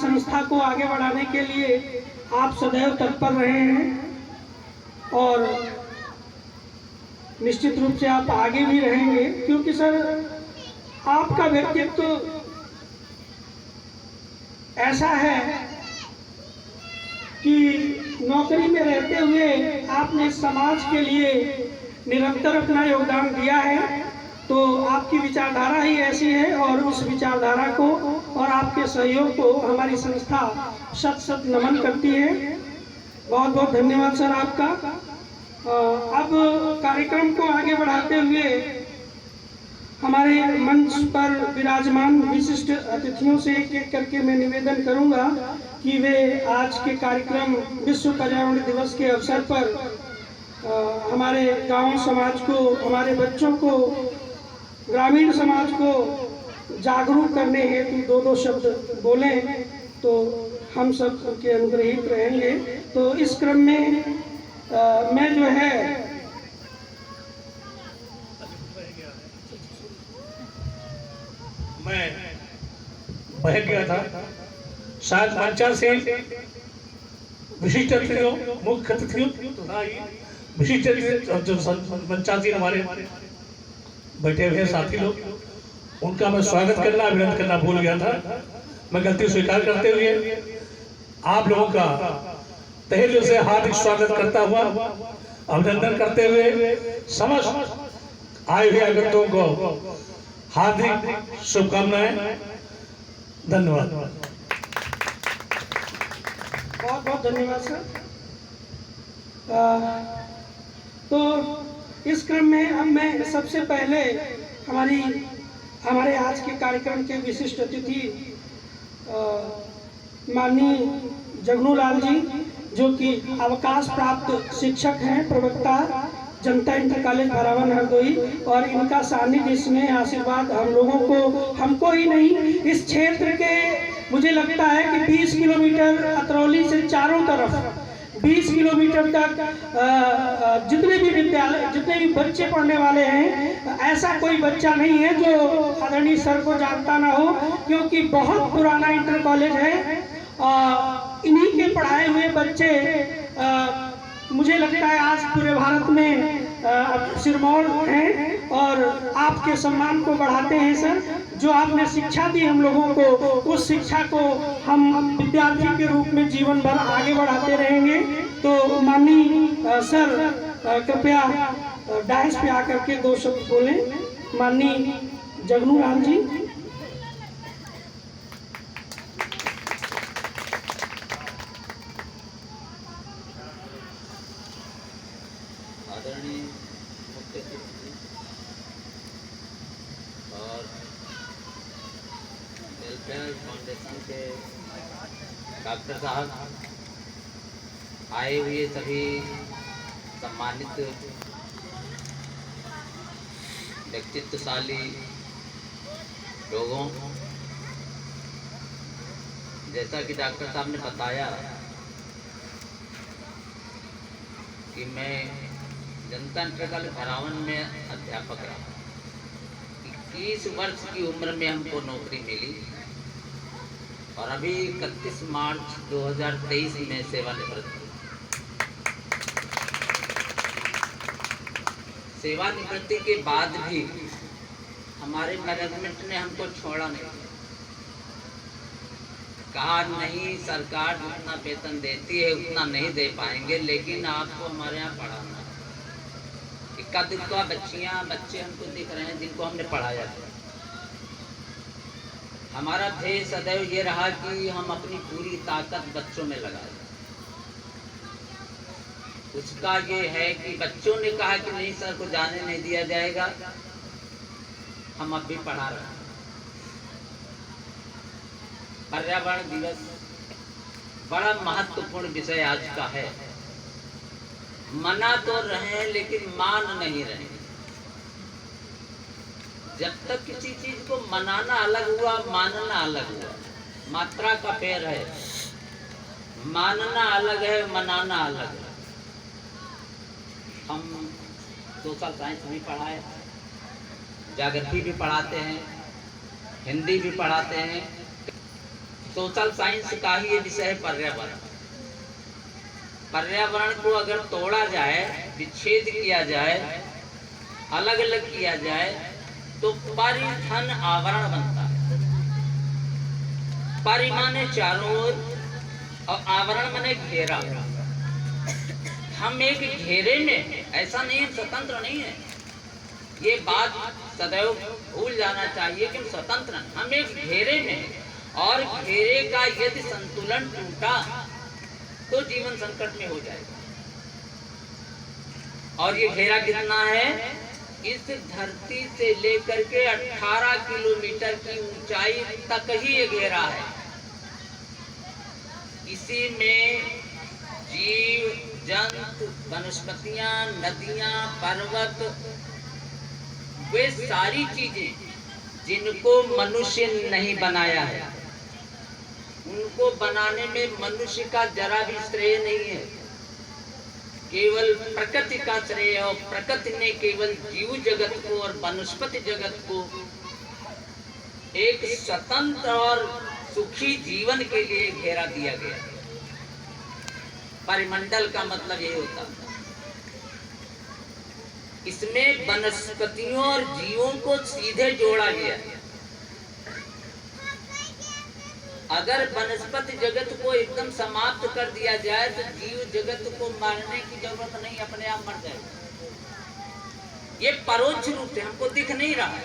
संस्था को आगे बढ़ाने के लिए आप सदैव तत्पर रहे हैं और निश्चित रूप से आप आगे भी रहेंगे, क्योंकि सर आपका व्यक्तित्व ऐसा है कि नौकरी में रहते हुए आपने समाज के लिए निरंतर अपना योगदान दिया है। तो आपकी विचारधारा ही ऐसी है और उस विचारधारा को और आपके सहयोग को हमारी संस्था शत शत नमन करती है। बहुत बहुत धन्यवाद सर आपका। अब कार्यक्रम को आगे बढ़ाते हुए हमारे मंच पर विराजमान विशिष्ट अतिथियों से एक एक करके मैं निवेदन करूंगा कि वे आज के कार्यक्रम विश्व पर्यावरण दिवस के अवसर पर हमारे गांव समाज को, हमारे बच्चों को, ग्रामीण समाज को जागरूक करने हेतु दो दो शब्द बोलें तो हम सब उनके अनुग्रहित रहेंगे। तो इस क्रम में मैं जो है मैं बह गया था, शायद मंचा से विशिष्ट अतिथियों, मुख्य अतिथियों तथा विशिष्ट जो मंचासीन हमारे बैठे हुए साथी लोग, उनका मैं स्वागत करना, अभिनंदन करना भूल गया था। मैं गलती स्वीकार करते हुए आप लोगों का तहे दिल से हार्दिक स्वागत करता हुआ, अभिनंदन करते हुए समस्त आए हुए आगंतुकों को हार्दिक शुभकामनाएं। धन्यवाद। बहुत बहुत धन्यवाद सर। तो इस क्रम में अब मैं सबसे पहले हमारे आज के कार्यक्रम के विशिष्ट अतिथि माननीय जगनूलाल जी, जो कि अवकाश प्राप्त शिक्षक हैं, प्रवक्ता जनता इंटर कॉलेज भरावन हरदोई, और इनका सानिध्य, स्नेह, आशीर्वाद हम लोगों को, हमको ही नहीं, इस क्षेत्र के मुझे लगता है कि 20 किलोमीटर अतरौली से चारों तरफ 20 किलोमीटर तक जितने भी विद्यालय, जितने भी बच्चे पढ़ने वाले हैं, ऐसा कोई बच्चा नहीं है जो आदरणीय सर को जानता ना हो, क्योंकि बहुत पुराना इंटर कॉलेज है। इन्हीं के पढ़ाए हुए बच्चे मुझे लगता है आज पूरे भारत में सिरमौर हैं और आपके सम्मान को बढ़ाते हैं सर। जो आपने शिक्षा दी हम लोगों को, उस शिक्षा को हम विद्यार्थी के रूप में जीवन भर आगे बढ़ाते रहेंगे। तो माननीय सर कृपया डायस पे आकर के दो शब्द बोलें। माननीय जगनूलाल जी। आदरणीय मुख्य अतिथि और वेलफेयर फाउंडेशन के डॉक्टर साहब, आए हुए सभी सम्मानित व्यक्तित्वशाली लोगों, जैसा कि डॉक्टर साहब ने बताया कि मैं जनता इंटर कॉलेज भरावन में अध्यापक रहा। 21 वर्ष की उम्र में हमको नौकरी मिली और अभी 31 मार्च 2023 में सेवानिवृत्त हुई। सेवानिवृत्ति के बाद भी हमारे मैनेजमेंट ने हमको छोड़ा नहीं, कहा नहीं सरकार जितना वेतन देती है उतना नहीं दे पाएंगे, लेकिन आपको हमारे यहाँ पढ़ाना। इक्का दुक्का बच्चियाँ बच्चे हमको दिख रहे हैं जिनको हमने पढ़ाया था। हमारा ध्येय सदैव ये रहा कि हम अपनी पूरी ताकत बच्चों में लगाएं। उसका ये है कि बच्चों ने कहा कि नहीं सर को जाने नहीं दिया जाएगा, हम अब भी पढ़ा रहे हैं। पर्यावरण दिवस बड़ा महत्वपूर्ण विषय आज का है। मना तो रहे लेकिन मान नहीं रहे। जब तक किसी चीज को मनाना अलग हुआ, मानना अलग हुआ। मात्रा का पेड़ है, मानना अलग है, मनाना अलग है। हम 2 साल साइंस भी पढ़ाए, ज्योग्राफी भी पढ़ाते हैं, हिंदी भी पढ़ाते हैं, सोशल साइंस का ही ये विषय है पर्यावरण। पर्यावरण को अगर तोड़ा जाए, विच्छेद किया जाए, अलग अलग किया जाए तो परिधन आवरण बनता है। परि माने चारों ओर और आवरण माने घेरा। हम एक घेरे में, ऐसा नहीं है स्वतंत्र नहीं है, ये बात सदैव भूल जाना चाहिए कि हम स्वतंत्र हैं। हम एक घेरे में, और घेरे का यदि संतुलन टूटा तो जीवन संकट में हो जाएगा। और ये घेरा कितना है? इस धरती से लेकर के 18 किलोमीटर की ऊंचाई तक ही ये घेरा है। इसी में जीव जंतु, वनस्पतियां, नदियां, पर्वत, वे सारी चीजें जिनको मनुष्य नहीं बनाया है, उनको बनाने में मनुष्य का जरा भी श्रेय नहीं है, केवल प्रकृति का श्रेय। और प्रकृति ने केवल जीव जगत को और वनस्पति जगत को एक स्वतंत्र और सुखी जीवन के लिए घेरा दिया गया। परिमंडल का मतलब ये होता है। इसमें वनस्पतियों और जीवों को सीधे जोड़ा गया। अगर वनस्पति जगत को एकदम समाप्त कर दिया जाए तो जीव जगत को मारने की जरूरत नहीं, अपने आप मर जाएगा। ये परोक्ष रूप से हमको दिख नहीं रहा है,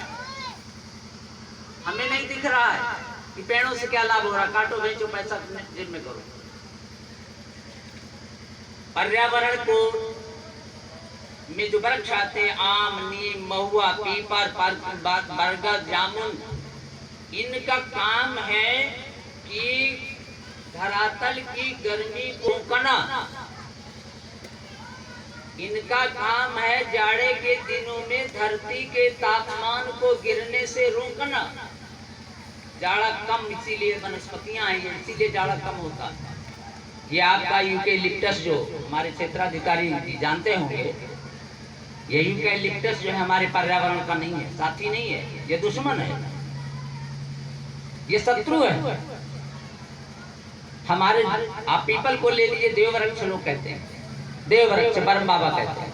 हमें नहीं दिख रहा है कि पेड़ों से क्या लाभ हो रहा, काटो बेचो पैसा जेब में करो। पर्यावरण को में जो वृक्ष आते हैं, आम, नीम, महुआ, पीपल, बरगद, जामुन, इनका काम है कि धरातल की गर्मी को रोकना। इनका काम है जाड़े के दिनों में धरती के तापमान को गिरने से रोकना। जाड़ा कम इसीलिए वनस्पतियां हैं, इसीलिए जाड़ा कम होता है। ये आपका यूकेलिप्टस जो हमारे क्षेत्राधिकारी जी जानते होंगे, ये यूकेलिप्टस जो है हमारे पर्यावरण का नहीं है, साथी नहीं है, ये दुश्मन है, ये शत्रु है हमारे। आप पीपल को ले लीजिए, देववृक्ष लोग कहते हैं, देववृक्ष बरम बाबा कहते हैं।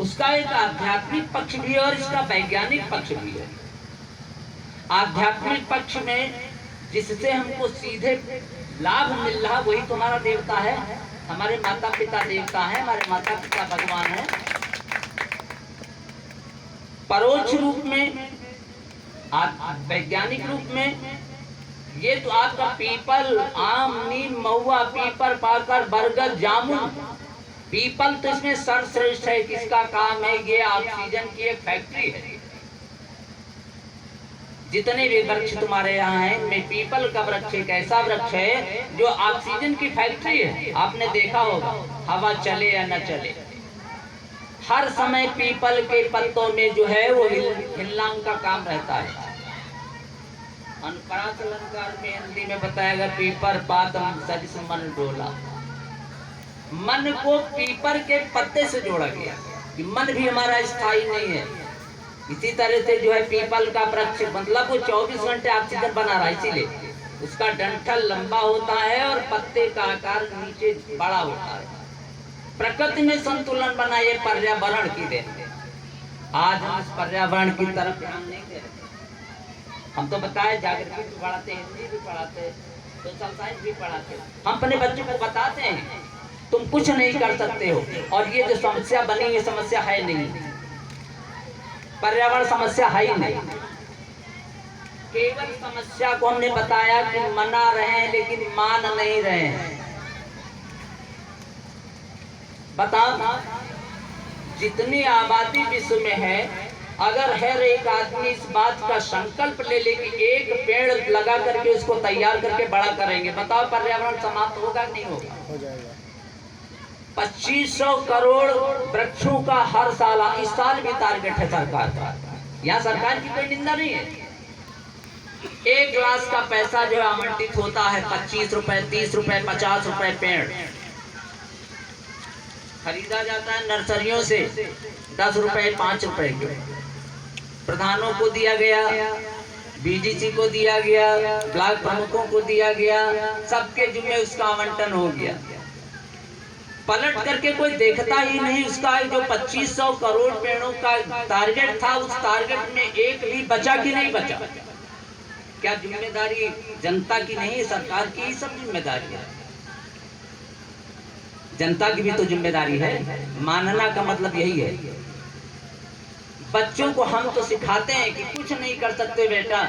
उसका एक आध्यात्मिक पक्ष भी है और इसका वैज्ञानिक पक्ष भी है। आध्यात्मिक पक्ष में जिससे हमको सीधे लाभ मिल रहा वही तुम्हारा देवता है, हमारे माता पिता देवता है, हमारे माता पिता भगवान है। परोक्ष रूप में, वैज्ञानिक रूप में ये तो आपका पीपल, आम, नीम, महुआ, पीपल, पाकर, बरगद, जामुन। पीपल तो इसमें सर्वश्रेष्ठ है। किसका काम है? ये ऑक्सीजन की एक फैक्ट्री है। जितने भी वृक्ष तुम्हारे यहाँ हैं, में पीपल का वृक्ष एक ऐसा वृक्ष है जो ऑक्सीजन की फैक्ट्री है। आपने देखा होगा, हवा चले या न चले, हर समय पीपल के पत्तों में जो है वो हिलना उनका काम रहता है। अनुप्रास अलंकार में हिंदी में बताया गया, पीपर पातम सजिस मन डोला। मन को पीपर के पत्ते से जोड़ा गया कि मन भी हमारा स्थायी नहीं है। इसी तरह से जो है पीपल का वृक्ष मतलब वो 24 घंटे ऑक्सीजन बना रहा है, इसीलिए उसका डंठल लंबा होता है और पत्ते का आकार नीचे बड़ा होता है। प्रकृति में संतुलन बना, ये पर्यावरण की देन है। आज हम इस पर्यावरण की तरफ ध्यान नहीं दे रहे। हम तो बताए, जागृति भी पढ़ाते, हिंदी भी पढ़ाते, सोशल साइंस भी पढ़ाते। हम अपने बच्चों को बताते हैं तुम कुछ नहीं कर सकते हो, और ये जो समस्या बनी ये समस्या है नहीं, पर्यावरण समस्या है ही नहीं। केवल समस्या को हमने बताया कि मना रहे हैं लेकिन मान नहीं रहे हैं। बताओ, जितनी आबादी विश्व में है, अगर हर एक आदमी इस बात का संकल्प ले ले कि एक पेड़ लगा करके उसको तैयार करके बड़ा करेंगे, बताओ पर्यावरण समाप्त होगा नहीं होगा? हो जाएगा। 2500 करोड़ वृक्षों का हर साल, इस साल भी टारगेट है सरकार का। यहाँ सरकार की कोई निंदा नहीं है। एक गिलास का पैसा जो है आवंटित होता है 25 रुपए, 30 रुपए, 50 रुपए पेड़ खरीदा जाता है नर्सरियों से, 10 रुपए, 5 रुपए के प्रधानों को दिया गया, बीडीसी को दिया गया, ब्लॉक प्रमुखों को दिया गया, सबके जिम्मे उसका आवंटन हो गया। पलट करके कोई देखता ही नहीं। उसका जो 2500 करोड़ पेड़ों का टारगेट था, उस टारगेट में एक भी बचा कि नहीं बचा? क्या जिम्मेदारी जनता की नहीं, सरकार की ही सब जिम्मेदारी है? जनता की भी तो जिम्मेदारी है। मानना का मतलब यही है। बच्चों को हम तो सिखाते हैं कि कुछ नहीं कर सकते बेटा,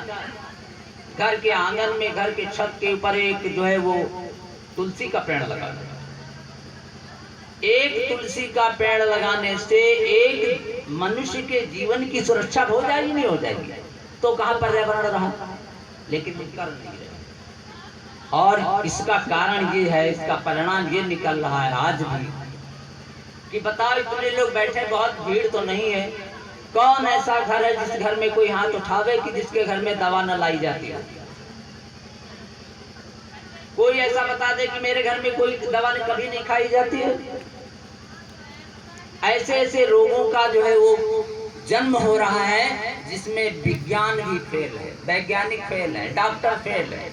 घर के आंगन में, घर के छत के ऊपर एक जो है वो तुलसी का पेड़ लगा। एक तुलसी का पेड़ लगाने से एक मनुष्य के जीवन की सुरक्षा हो जाएगी नहीं हो जाएगी? तो कहाँ पर्यावरण रहा? लेकिन कर नहीं रहे। और इसका कारण ये है, इसका परिणाम ये निकल रहा है आज भी कि बताओ इतने लोग बैठे, बहुत भीड़ तो नहीं है। कौन ऐसा घर है जिस घर में कोई हाथ उठावे कि जिसके घर में दवा न लाई जाती है? कोई ऐसा बता दे कि मेरे घर में कोई दवा कभी नहीं खाई जाती है? ऐसे ऐसे रोगों का जो है वो जन्म हो रहा है जिसमें विज्ञान भी फेल है, वैज्ञानिक फेल है, डॉक्टर फेल है।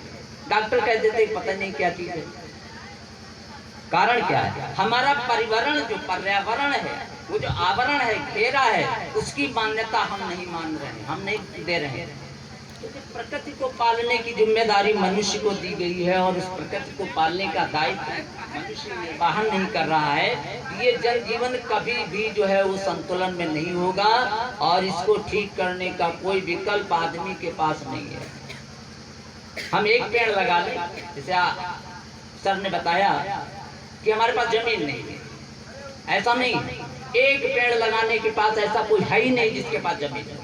डॉक्टर कह देते पता नहीं क्या चीज है। कारण क्या है? हमारा पर्यावरण, जो पर्यावरण है, वो जो आवरण है, घेरा है, उसकी मान्यता हम नहीं मान रहे हैं, हम नहीं दे रहे हैं। क्योंकि प्रकृति को पालने की जिम्मेदारी मनुष्य को दी गई है और उस प्रकृति को पालने का दायित्व मनुष्य निर्वाहन नहीं कर रहा है। ये जन जीवन कभी भी जो है वो संतुलन में नहीं होगा और इसको ठीक करने का कोई विकल्प आदमी के पास नहीं है। हम एक पेड़ लगा लें, जैसे सर ने बताया कि हमारे पास जमीन नहीं है, ऐसा नहीं। एक पेड़ लगाने के पास ऐसा कोई है ही नहीं जिसके पास जमीन है।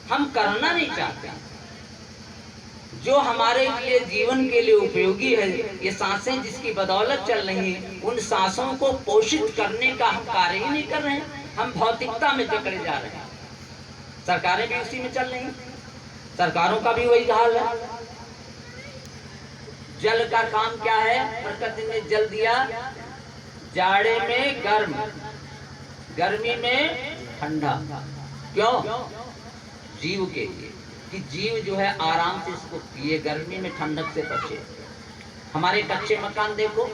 हम करना नहीं चाहते। जो हमारे लिए जीवन के लिए उपयोगी है, ये सांसें जिसकी बदौलत चल रही हैं, उन सांसों को पोषित करने का हम कार्य ही नहीं कर रहे हैं। हम भौतिकता में जकड़े जा रहे हैं। सरकारें भी उसी में चल रही हैं, सरकारों का भी वही हाल है। जल का काम क्या है? प्रकृति ने जल दिया, जाड़े में गर्म, गर्मी में ठंडा। क्यों? जीव के लिए, कि जीव जो है आराम से इसको पिए, गर्मी में ठंडक से बचे। हमारे कच्चे मकान देखो,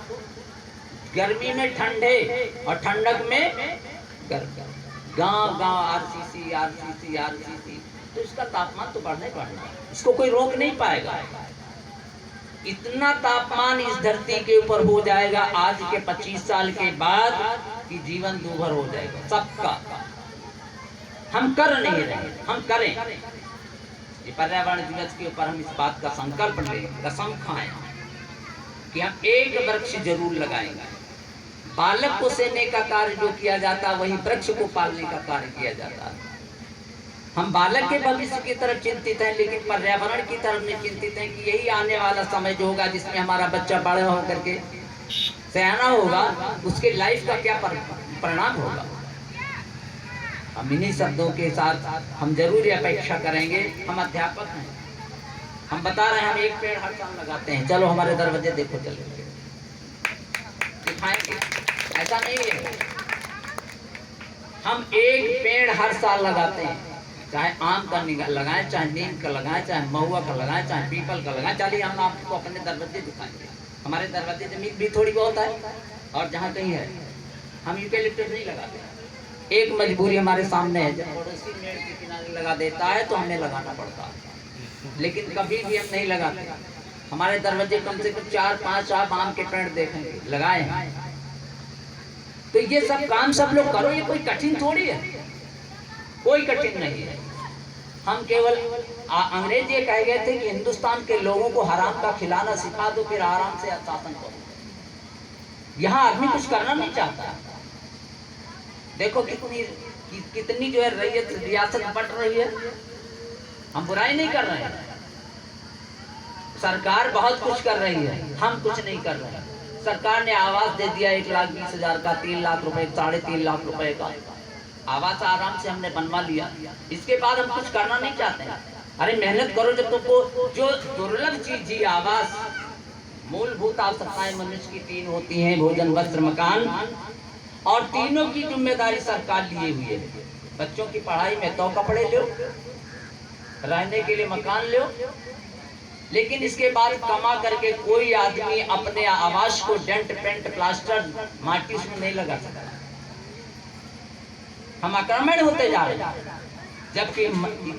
गर्मी में ठंडे और ठंडक में गर्म। गांव गांव आरसीसी आरसीसी आरसीसी, तो इसका तापमान तो बढ़ना ही बढ़ना है, इसको कोई रोक नहीं पाएगा। इतना तापमान इस धरती के ऊपर हो जाएगा आज के 25 साल के बाद कि जीवन दूभर हो जाएगा सबका। हम कर नहीं रहे, हम करें। ये पर्यावरण दिवस के ऊपर हम इस बात का संकल्प लें, कसम खाएं कि हम एक वृक्ष जरूर लगाएंगे। बालक को सेने का कार्य जो किया जाता है, वही वृक्ष को पालने का कार्य किया जाता है। हम बालक के भविष्य की तरफ चिंतित हैं, लेकिन पर्यावरण की तरफ नहीं चिंतित हैं कि यही आने वाला समय जो होगा, जिसमें हमारा बच्चा बड़ा होकर के सयाना होगा, उसके लाइफ का क्या परिणाम होगा। हम इन्हीं शब्दों के साथ हम जरूर अपेक्षा करेंगे। हम अध्यापक हैं, हम बता रहे हैं हम एक पेड़ हर साल लगाते हैं। चलो हमारे दरवाजे देखो, चलेंगे दिखाएंगे, ऐसा नहीं है। हम एक पेड़ हर साल लगाते हैं, चाहे आम का लगाएं, चाहे नीम का लगाएं, चाहे महुआ का लगाएं, चाहे पीपल का लगाएं। चलिए हम आपको अपने दरवाजे दिखाएंगे। हमारे दरवाजे जमीन भी थोड़ी बहुत है और जहाँ कहीं है हम यूकेलिप्टस नहीं लगाते। एक मजबूरी हमारे सामने है, जब पड़ोसी पेड़ के किनारे लगा देता है तो हमें लगाना पड़ता है, लेकिन कभी भी हम नहीं लगाते। हमारे दरवाजे कम से कम 4-5 आप आम के पेड़ देखेंगे लगाए हैं। तो ये सब काम सब लोग करो, ये कोई कठिन थोड़ी है, कोई कठिन नहीं है। हम केवल अंग्रेज ये कह गए थे कि हिंदुस्तान के लोगों को हराम का खिलाना सिखा दो, फिर आराम से शासन करो। यहाँ आदमी कुछ करना नहीं चाहता। देखो कितनी जो है रैयत रियासत बट रही है। हम बुराई नहीं कर रहे हैं, सरकार बहुत कुछ कर रही है, हम कुछ नहीं कर रहे हैं। सरकार ने आवास दे दिया 1,20,000 का, 3 लाख रुपए, 3.5 लाख रुपए का आवास आराम से हमने बनवा लिया। इसके बाद हम कुछ करना नहीं चाहते हैं। अरे मेहनत करो, जब तुमको जो दुर्लभ चीज जी आवास, मूलभूत आवश्यकताएं मनुष्य की 3 होती हैं, भोजन वस्त्र मकान, और तीनों की जिम्मेदारी सरकार लिए हुई है। बच्चों की पढ़ाई में तो कपड़े लो, रहने के लिए मकान लो, लेकिन इसके बाद कमा करके कोई आदमी अपने आवास को डेंट पेंट प्लास्टर माटी से नहीं लगा सकता। हम आक्रमण होते जा रहे हैं, जबकि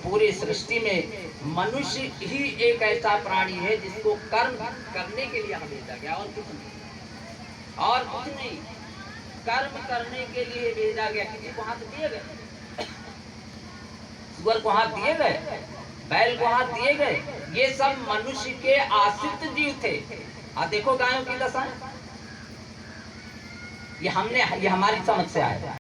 पूरी सृष्टि में मनुष्य ही एक ऐसा प्राणी है जिसको कर्म करने के लिए हमें भेजा गया, और कुछ नहीं, और कुछ नहीं। कर्म करने के लिए भेजा गया। किसी को हाथ दिए गए, सुअर को हाथ दिए गए, बैल को हाथ दिए गए, ये सब मनुष्य के आश्रित जीव थे। देखो गायों की दशा, ये हमारी समझ से आया।